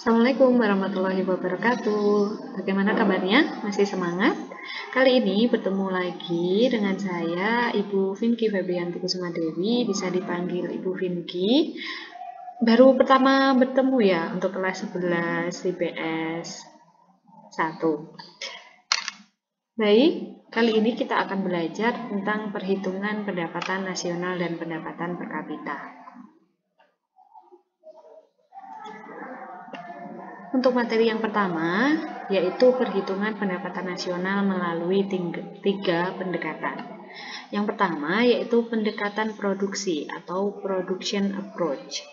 Assalamualaikum warahmatullahi wabarakatuh. Bagaimana kabarnya? Masih semangat? Kali ini bertemu lagi dengan saya, Ibu Vinky Febrianti Kusuma Dewi, bisa dipanggil Ibu Vinky. Baru pertama bertemu ya untuk kelas 11 IPS 1. Baik, kali ini kita akan belajar tentang perhitungan pendapatan nasional dan pendapatan per kapita. Untuk materi yang pertama, yaitu perhitungan pendapatan nasional melalui tiga pendekatan. Yang pertama, yaitu pendekatan produksi atau production approach,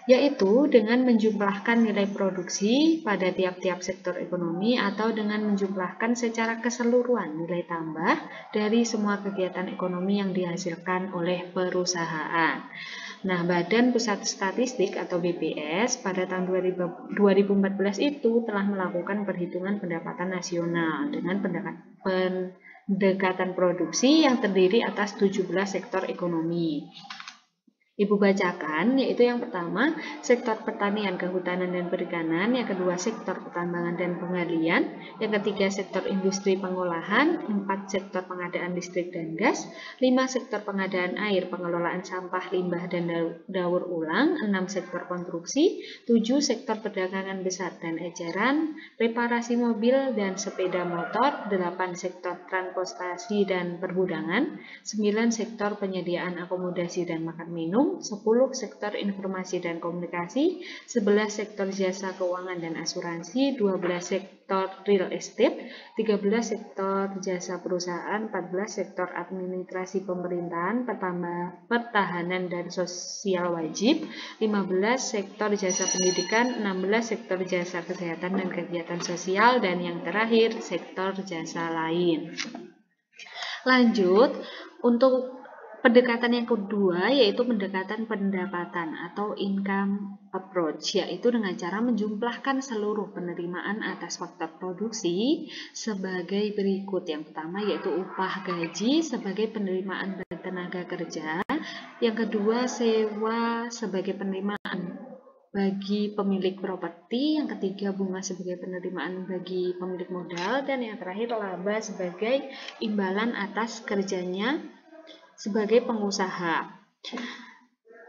yaitu dengan menjumlahkan nilai produksi pada tiap-tiap sektor ekonomi atau dengan menjumlahkan secara keseluruhan nilai tambah dari semua kegiatan ekonomi yang dihasilkan oleh perusahaan. Nah, Badan Pusat Statistik atau BPS pada tahun 2014 itu telah melakukan perhitungan pendapatan nasional dengan pendekatan produksi yang terdiri atas 17 sektor ekonomi. Ibu bacakan, yaitu yang pertama, sektor pertanian, kehutanan, dan perikanan, yang kedua, sektor pertambangan dan penggalian, yang ketiga, sektor industri pengolahan, 4, sektor pengadaan listrik dan gas, 5, sektor pengadaan air, pengelolaan sampah, limbah, dan daur ulang, 6, sektor konstruksi, 7, sektor perdagangan besar dan eceran, reparasi mobil dan sepeda motor, 8, sektor transportasi dan pergudangan, 9, sektor penyediaan akomodasi dan makan minum, 10, sektor informasi dan komunikasi, 11, sektor jasa keuangan dan asuransi, 12, sektor real estate, 13, sektor jasa perusahaan, 14, sektor administrasi pemerintahan, pertahanan dan sosial wajib, 15, sektor jasa pendidikan, 16, sektor jasa kesehatan dan kegiatan sosial, dan yang terakhir, sektor jasa lain. Lanjut, untuk pendekatan yang kedua yaitu pendekatan pendapatan atau income approach, yaitu dengan cara menjumlahkan seluruh penerimaan atas faktor produksi sebagai berikut. Yang pertama yaitu upah gaji sebagai penerimaan bagi tenaga kerja, yang kedua sewa sebagai penerimaan bagi pemilik properti, yang ketiga bunga sebagai penerimaan bagi pemilik modal, dan yang terakhir laba sebagai imbalan atas kerjanya sebagai pengusaha.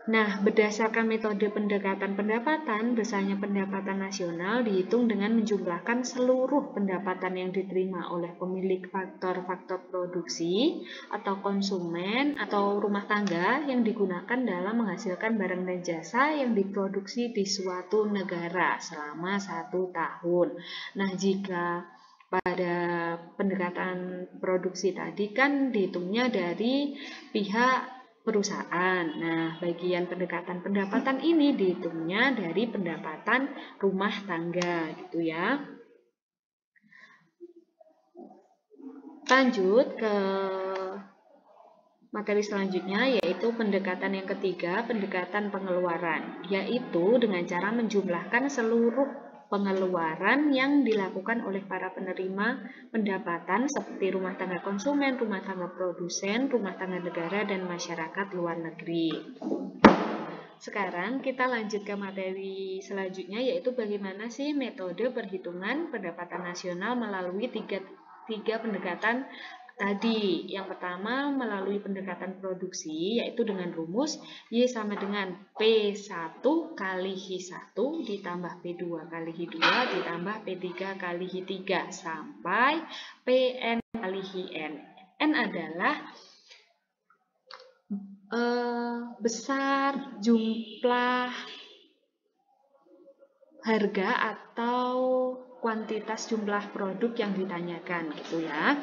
Nah, berdasarkan metode pendekatan pendapatan, besarnya pendapatan nasional dihitung dengan menjumlahkan seluruh pendapatan yang diterima oleh pemilik faktor-faktor produksi atau konsumen atau rumah tangga yang digunakan dalam menghasilkan barang dan jasa yang diproduksi di suatu negara selama 1 tahun. Nah, jika pada pendekatan produksi tadi kan dihitungnya dari pihak perusahaan. Nah, bagian pendekatan pendapatan ini dihitungnya dari pendapatan rumah tangga gitu ya. Lanjut ke materi selanjutnya yaitu pendekatan yang ketiga, pendekatan pengeluaran, yaitu dengan cara menjumlahkan seluruh pengeluaran yang dilakukan oleh para penerima pendapatan seperti rumah tangga konsumen, rumah tangga produsen, rumah tangga negara, dan masyarakat luar negeri. Sekarang kita lanjut ke materi selanjutnya yaitu bagaimana sih metode perhitungan pendapatan nasional melalui tiga pendekatan tadi. Yang pertama melalui pendekatan produksi yaitu dengan rumus Y sama dengan P1 kali H1 ditambah P2 kali H2 ditambah P3 kali H3 sampai Pn kali Hn. N adalah besar jumlah harga atau kuantitas jumlah produk yang ditanyakan gitu ya.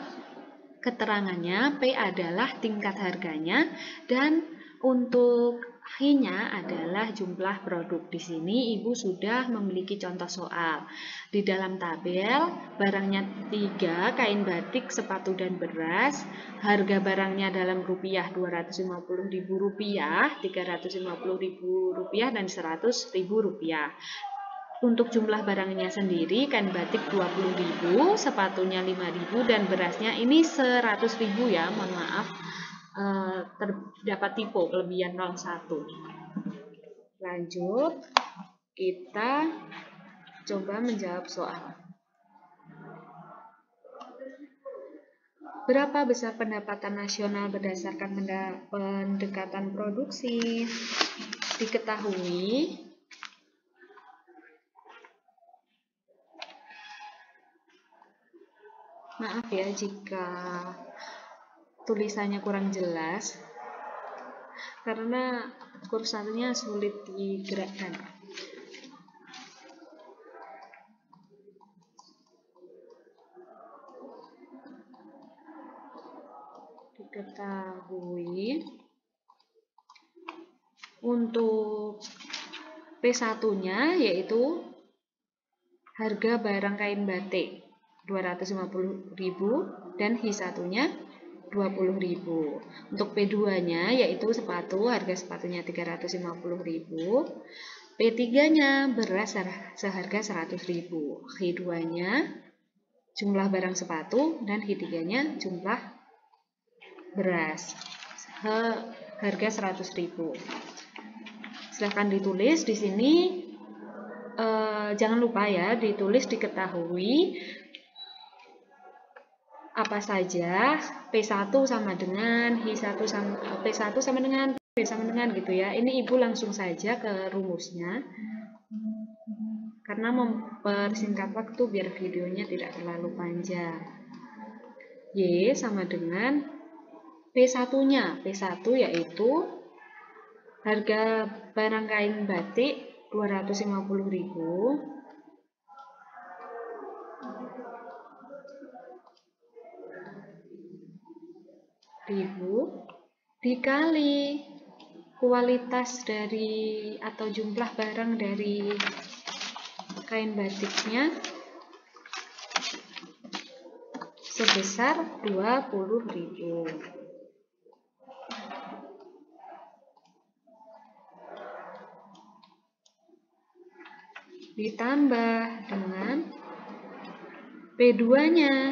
Keterangannya P adalah tingkat harganya dan untuk H-nya adalah jumlah produk. Di sini Ibu sudah memiliki contoh soal. Di dalam tabel barangnya 3, kain batik, sepatu dan beras. Harga barangnya dalam rupiah Rp250.000, Rp350.000 dan Rp100.000. Untuk jumlah barangnya sendiri, kain batik 20.000, sepatunya 5.000 dan berasnya ini 100.000 ya. Mohon maaf, terdapat tipe kelebihan 01. Lanjut, kita Coba menjawab soal. Berapa besar pendapatan nasional berdasarkan pendekatan produksi? Diketahui maaf ya jika tulisannya kurang jelas karena kursornya sulit digerakkan. Diketahui untuk P1-nya yaitu harga barang kain batik 250.000 dan H1-nya 20.000. Untuk P2-nya yaitu sepatu, harga sepatunya 350.000. P3-nya beras seharga 100.000. H2-nya jumlah barang sepatu dan H3-nya jumlah beras harga 100.000. Silahkan ditulis di sini. Jangan lupa ya ditulis diketahui apa saja P1 sama dengan H1 sama P1 sama dengan P sama dengan gitu ya. Ini Ibu langsung saja ke rumusnya karena mempersingkat waktu biar videonya tidak terlalu panjang. Y sama dengan P1-nya. P1 yaitu harga barang kain batik 250.000 dikali kualitas dari atau jumlah barang dari kain batiknya sebesar 20.000. Ditambah dengan P2-nya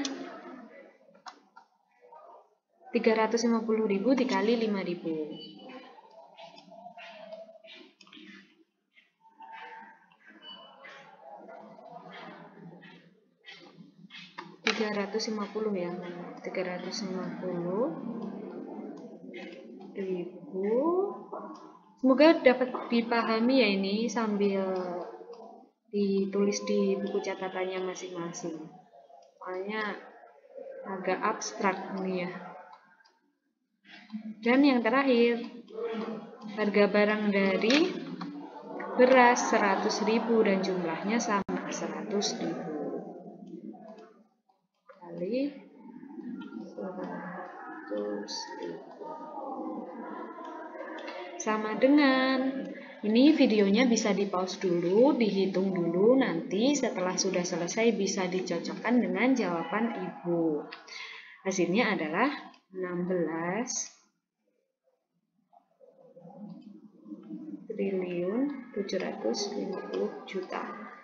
350.000 dikali 5.000. 350 ya, 350.000. Semoga dapat dipahami ya ini sambil ditulis di buku catatannya masing-masing. Soalnya agak abstrak nih ya. Dan yang terakhir, harga barang dari beras 100.000 dan jumlahnya sama 100.000 kali 100.000 sama dengan, ini videonya bisa di pause dulu, dihitung dulu, nanti setelah sudah selesai bisa dicocokkan dengan jawaban Ibu. Hasilnya adalah 16.750.000.000.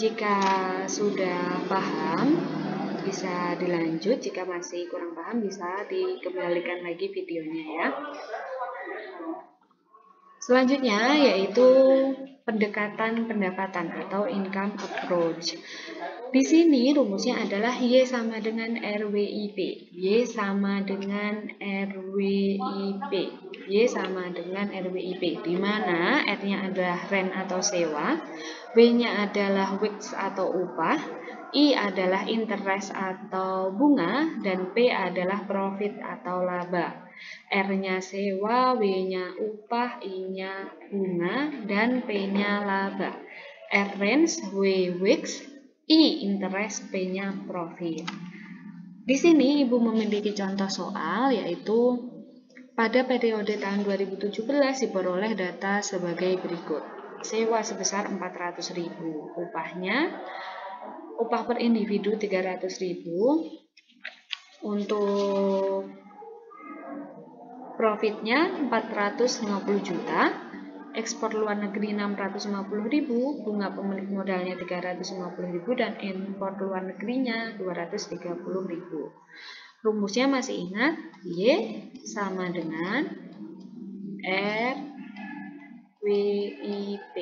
Jika sudah paham, bisa dilanjut. Jika masih kurang paham, bisa dikembalikan lagi videonya ya. Selanjutnya yaitu pendekatan pendapatan atau income approach. Di sini rumusnya adalah Y sama dengan RWIP. Y sama dengan RWIP. Y sama dengan RWIP. Di mana R-nya adalah rent atau sewa, W-nya adalah wage atau upah, I adalah interest atau bunga, dan P adalah profit atau laba. R-nya sewa, W-nya upah, I-nya bunga, dan P-nya laba. R rent, W wage, I interest, P-nya profit. Di sini Ibu memiliki contoh soal yaitu pada periode tahun 2017 diperoleh data sebagai berikut. Sewa sebesar 400.000, upah per individu 300.000, untuk Profitnya 450 juta, ekspor luar negeri 650.000, bunga pemilik modalnya 350.000, dan impor luar negerinya 230.000. Rumusnya masih ingat, Y sama dengan RWIP.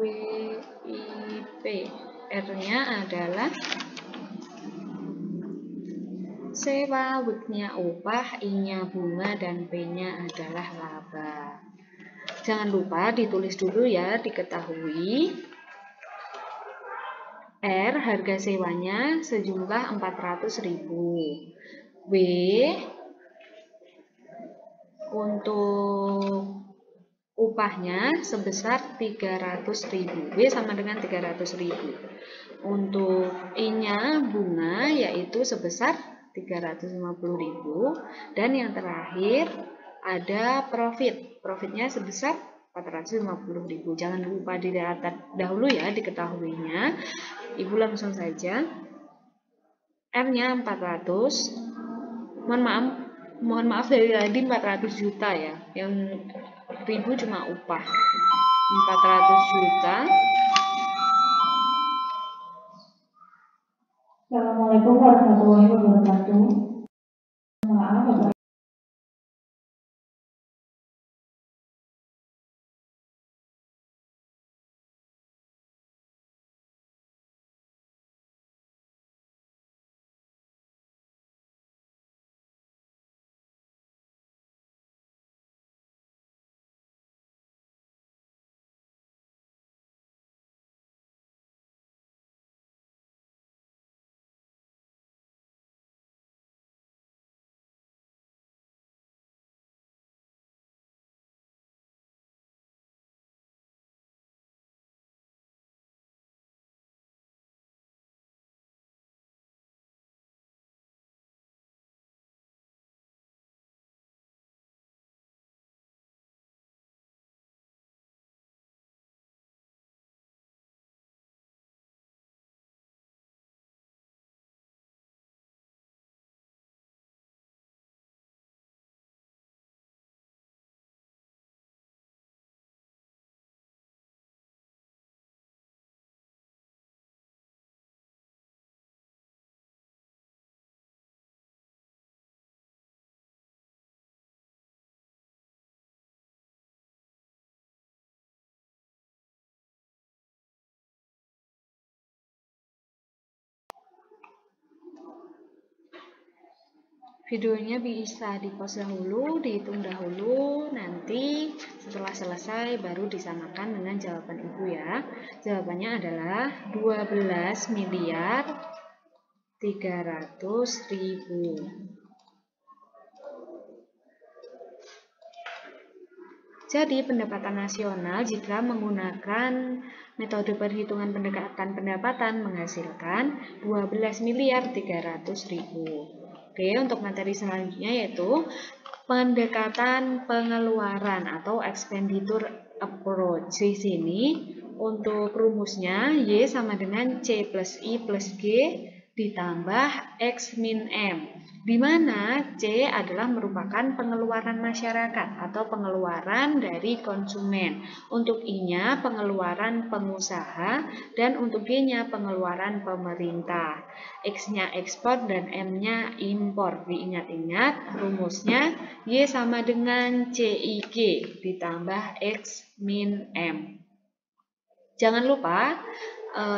WIP, R-nya adalah sewa, W-nya upah, I-nya bunga, dan P-nya adalah laba. Jangan lupa ditulis dulu ya, diketahui R harga sewanya sejumlah 400.000. W untuk upahnya sebesar 300.000. W sama dengan 300.000. Untuk I-nya bunga yaitu sebesar 350.000. Dan yang terakhir ada profit. Profitnya sebesar 450.000. Jangan lupa dicatat dahulu ya, diketahuinya. Ibu langsung saja. R-nya 400. Mohon maaf dari tadi 400 juta ya. Yang ribu cuma upah. 400 juta. Assalamualaikum warahmatullahi wabarakatuh. Maaf Bapak. Videonya bisa di-pause dahulu, dihitung dahulu, nanti setelah selesai baru disamakan dengan jawaban Ibu ya. Jawabannya adalah 12.300.000. Jadi pendapatan nasional jika menggunakan metode perhitungan pendekatan pendapatan menghasilkan 12.300.000. Oke, untuk materi selanjutnya yaitu pendekatan pengeluaran atau expenditure approach. Di sini untuk rumusnya Y sama dengan C plus I plus G ditambah X min M, di mana C adalah merupakan pengeluaran masyarakat atau pengeluaran dari konsumen, untuk I-nya pengeluaran pengusaha, dan untuk G-nya pengeluaran pemerintah. X-nya ekspor dan M-nya impor. Diingat-ingat rumusnya Y sama dengan CIG ditambah X min M. Jangan lupa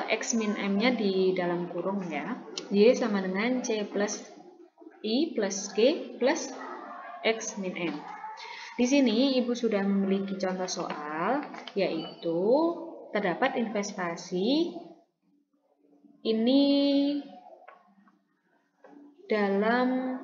X min M-nya di dalam kurung ya. Y sama dengan C plus I plus G plus X min M. Di sini Ibu sudah memiliki contoh soal, yaitu terdapat investasi ini dalam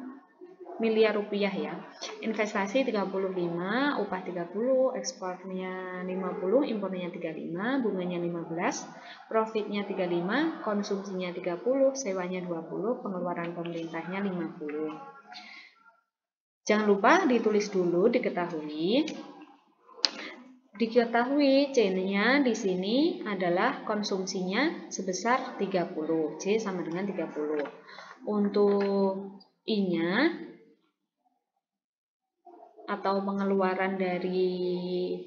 miliar rupiah ya. Investasi 35, upah 30, ekspornya 50, impornya 35, bunganya 15, profitnya 35, konsumsinya 30, sewanya 20, pengeluaran pemerintahnya 50. Jangan lupa ditulis dulu, diketahui. Diketahui C-nya di sini adalah konsumsinya sebesar 30. C sama dengan 30. Untuk I-nya atau pengeluaran dari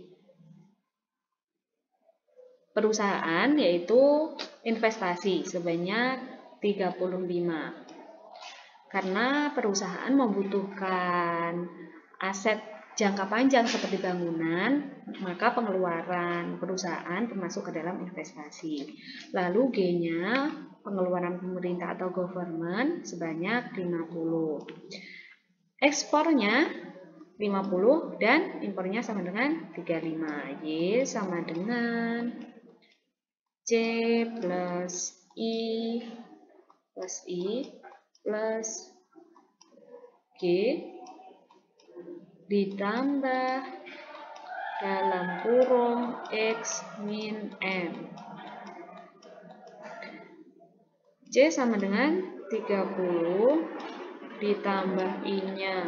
perusahaan yaitu investasi sebanyak 35. Karena perusahaan membutuhkan aset jangka panjang seperti bangunan, maka pengeluaran perusahaan termasuk ke dalam investasi. Lalu G-nya pengeluaran pemerintah atau government sebanyak 50. Ekspornya 50 dan impornya sama dengan 35. Y sama dengan C plus I plus G ditambah dalam kurung X min M. C sama dengan 30 ditambah I-nya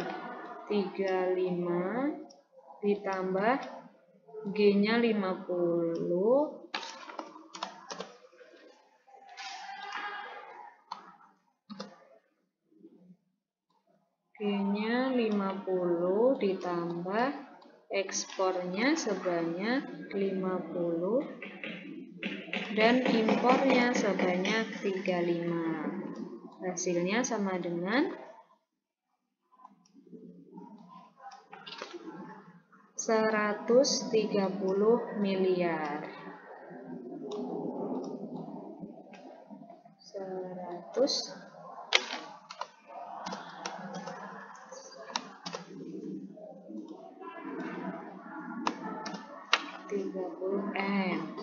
35 ditambah G-nya 50 G-nya 50 ditambah ekspornya sebanyak 50 dan impornya sebanyak 35. Hasilnya sama dengan 130 miliar. 130M.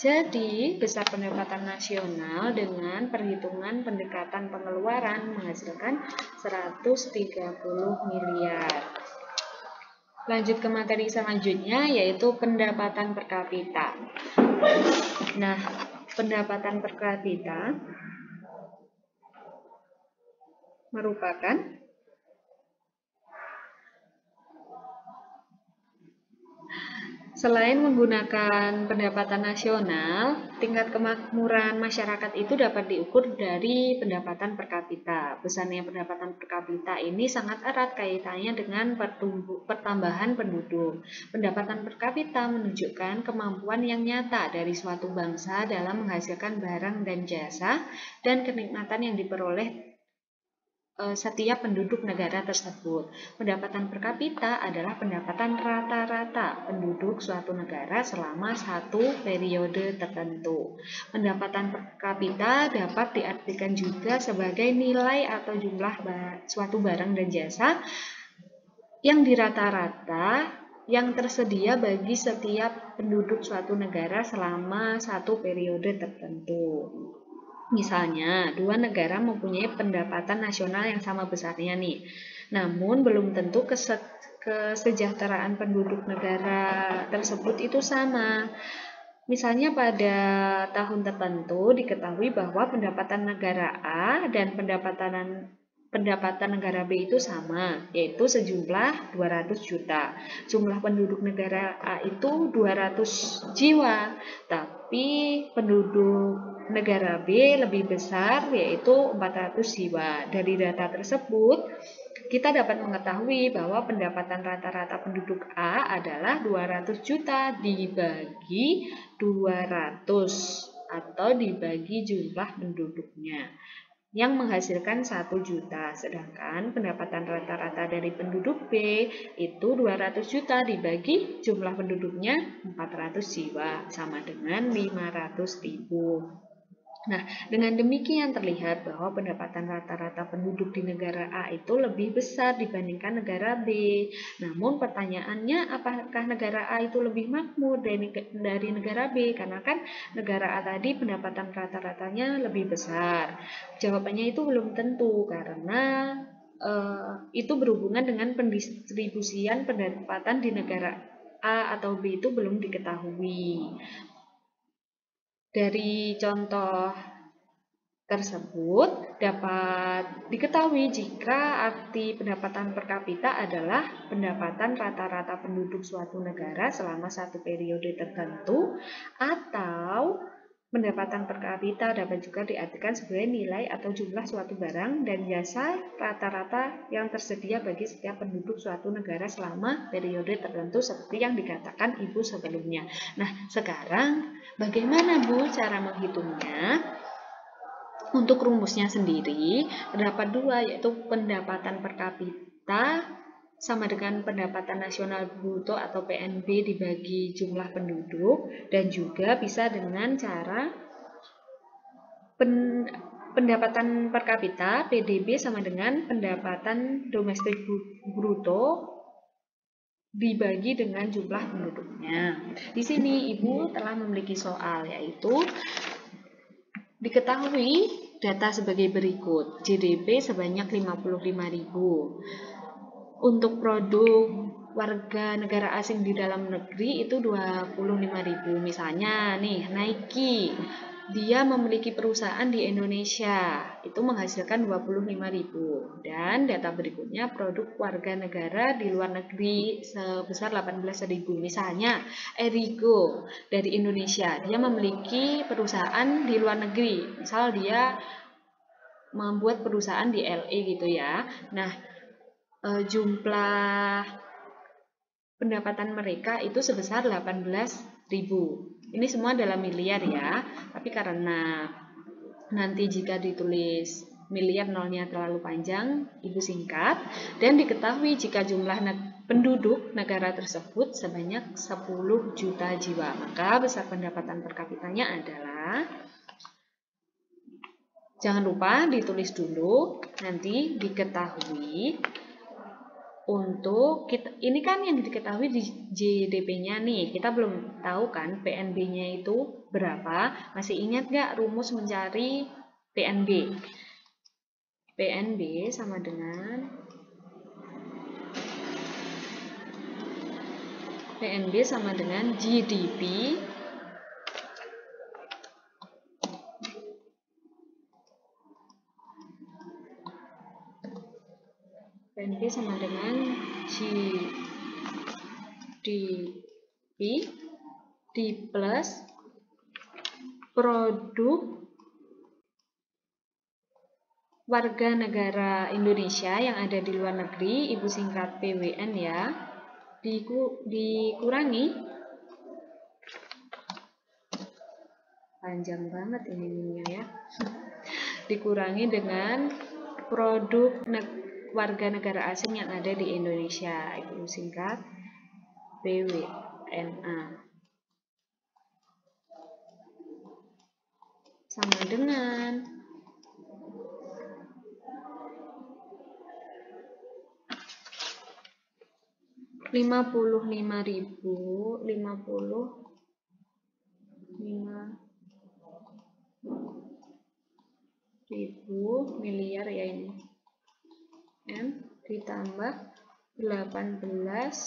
Jadi, besar pendapatan nasional dengan perhitungan pendekatan pengeluaran menghasilkan 130 miliar. Lanjut ke materi selanjutnya, yaitu pendapatan per kapita. Nah, pendapatan per kapita merupakan selain menggunakan pendapatan nasional, tingkat kemakmuran masyarakat itu dapat diukur dari pendapatan per kapita. Besarnya pendapatan per kapita ini sangat erat kaitannya dengan pertambahan penduduk. Pendapatan per kapita menunjukkan kemampuan yang nyata dari suatu bangsa dalam menghasilkan barang dan jasa dan kenikmatan yang diperoleh setiap penduduk negara tersebut. Pendapatan per kapita adalah pendapatan rata-rata penduduk suatu negara selama satu periode tertentu. Pendapatan per kapita dapat diartikan juga sebagai nilai atau jumlah suatu barang dan jasa yang dirata-rata yang tersedia bagi setiap penduduk suatu negara selama satu periode tertentu. Misalnya, dua negara mempunyai pendapatan nasional yang sama besarnya nih. Namun, belum tentu kesejahteraan penduduk negara tersebut itu sama. Misalnya pada tahun tertentu diketahui bahwa pendapatan negara A dan pendapatan negara B itu sama, yaitu sejumlah 200 juta. Jumlah penduduk negara A itu 200 jiwa, tapi penduduk negara B lebih besar, yaitu 400 jiwa. Dari data tersebut, kita dapat mengetahui bahwa pendapatan rata-rata penduduk A adalah 200 juta dibagi 200 atau dibagi jumlah penduduknya, yang menghasilkan 1 juta. Sedangkan pendapatan rata-rata dari penduduk B itu 200 juta dibagi jumlah penduduknya 400 jiwa, sama dengan 500 ribu. Nah, dengan demikian terlihat bahwa pendapatan rata-rata penduduk di negara A itu lebih besar dibandingkan negara B. Namun pertanyaannya, apakah negara A itu lebih makmur dari negara B? Karena kan negara A tadi pendapatan rata-ratanya lebih besar. Jawabannya itu belum tentu, karena itu berhubungan dengan pendistribusian pendapatan di negara A atau B itu belum diketahui. Dari contoh tersebut dapat diketahui jika arti pendapatan per kapita adalah pendapatan rata-rata penduduk suatu negara selama satu periode tertentu, atau pendapatan per kapita dapat juga diartikan sebagai nilai atau jumlah suatu barang dan jasa rata-rata yang tersedia bagi setiap penduduk suatu negara selama periode tertentu seperti yang dikatakan Ibu sebelumnya. Nah, sekarang bagaimana Bu cara menghitungnya? Untuk rumusnya sendiri, terdapat dua, yaitu pendapatan per kapita sama dengan pendapatan nasional bruto atau PNB dibagi jumlah penduduk, dan juga bisa dengan cara pendapatan per kapita PDB sama dengan pendapatan domestik bruto dibagi dengan jumlah penduduknya. Di sini Ibu telah memiliki soal, yaitu diketahui data sebagai berikut. GDP sebanyak 55.000. Untuk produk warga negara asing di dalam negeri itu 25.000. Misalnya nih, Nike. Dia memiliki perusahaan di Indonesia, itu menghasilkan 25.000. Dan data berikutnya produk warga negara di luar negeri sebesar 18.000. Misalnya Erigo dari Indonesia, dia memiliki perusahaan di luar negeri. Misal dia membuat perusahaan di LA gitu ya. Nah, jumlah pendapatan mereka itu sebesar 18.000. Ini semua dalam miliar ya, tapi karena nanti jika ditulis miliar nolnya terlalu panjang, Ibu singkat. Dan diketahui jika jumlah penduduk negara tersebut sebanyak 10 juta jiwa, maka besar pendapatan per kapitanya adalah, jangan lupa ditulis dulu, nanti diketahui. Untuk kita, ini kan yang diketahui di GDP-nya nih, kita belum tahu kan PNB-nya itu berapa. Masih ingat nggak rumus mencari PNB? PNB sama dengan GDP PNB sama dengan GDP di plus produk warga negara Indonesia yang ada di luar negeri, Ibu singkat PWN ya, dikurangi, panjang banget ini ya, dikurangi dengan produk warga negara asing yang ada di Indonesia, Ibu singkat PWNA, sama dengan 55.000 miliar ya ini. M ditambah 18.000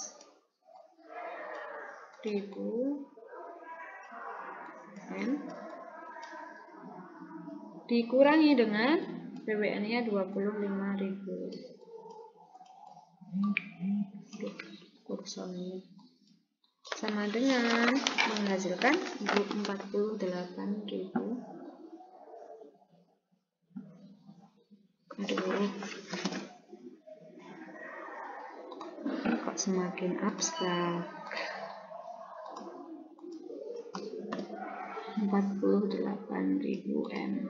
M dikurangi dengan PWN-nya 25.000. Kursornya sama dengan menghasilkan 48.000. Aduh, kok semakin abstrak. 48.000 M.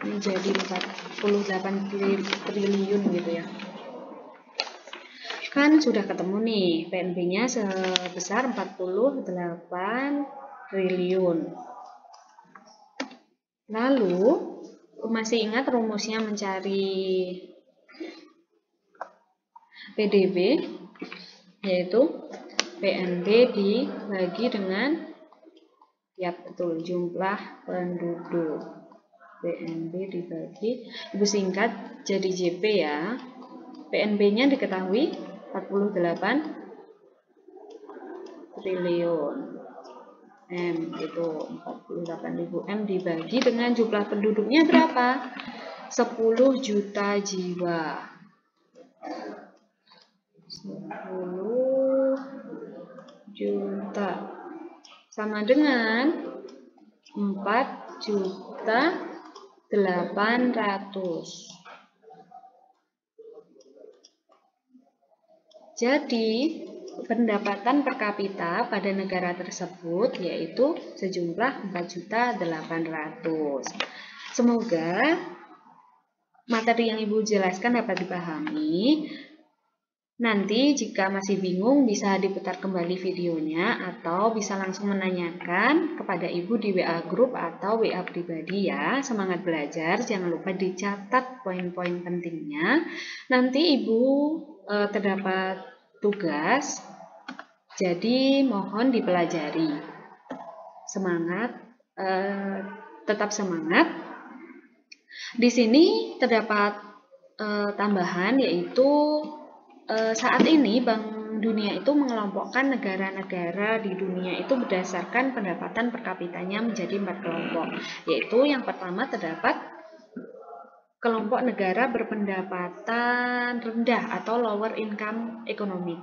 Ini jadi 48 triliun gitu ya. Kan sudah ketemu nih, PNB-nya sebesar 48 triliun. Lalu, masih ingat rumusnya mencari PDB, yaitu PNB dibagi dengan, ya betul, jumlah penduduk. PNB dibagi, Ibu singkat jadi JP ya. PNB-nya diketahui 48 triliun M. Itu 48.000 M dibagi dengan jumlah penduduknya berapa? 10 juta jiwa. 10 juta sama dengan 4.800.000. Jadi, pendapatan per kapita pada negara tersebut yaitu sejumlah 4.800.000. Semoga materi yang Ibu jelaskan dapat dipahami. Nanti jika masih bingung bisa diputar kembali videonya atau bisa langsung menanyakan kepada Ibu di WA group atau WA pribadi ya. Semangat belajar, jangan lupa dicatat poin-poin pentingnya. Nanti Ibu terdapat tugas, jadi mohon dipelajari. Semangat, tetap semangat. Di sini terdapat tambahan yaitu saat ini Bank Dunia itu mengelompokkan negara-negara di dunia itu berdasarkan pendapatan per kapitanya menjadi 4 kelompok. Yaitu yang pertama terdapat kelompok negara berpendapatan rendah atau lower income economic,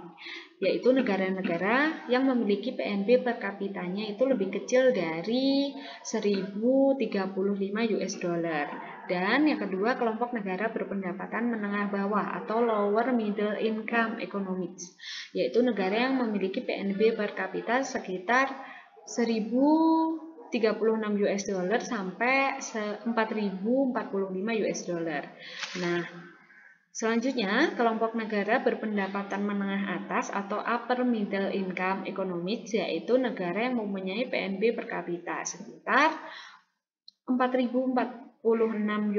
yaitu negara-negara yang memiliki PNB per kapitanya itu lebih kecil dari 1.035 US dollar. Dan yang kedua, kelompok negara berpendapatan menengah bawah atau lower middle income economics, yaitu negara yang memiliki PNB per kapita sekitar 1.036 US dollar sampai 4.045 US dollar. Nah, selanjutnya, kelompok negara berpendapatan menengah atas atau upper middle income economics, yaitu negara yang mempunyai PNB per kapita sekitar 4.046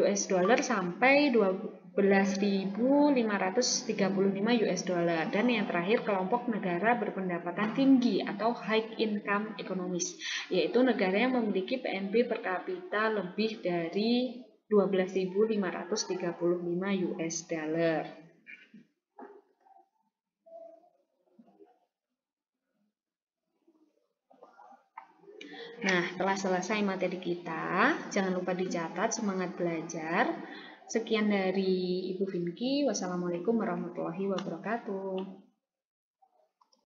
US dollar sampai 12.535 US dollar. Dan yang terakhir, kelompok negara berpendapatan tinggi atau high income economies, yaitu negara yang memiliki PNB per kapita lebih dari 12.535 US dollar. Nah, telah selesai materi kita. Jangan lupa dicatat, semangat belajar. Sekian dari Ibu Vinky. Wassalamualaikum warahmatullahi wabarakatuh.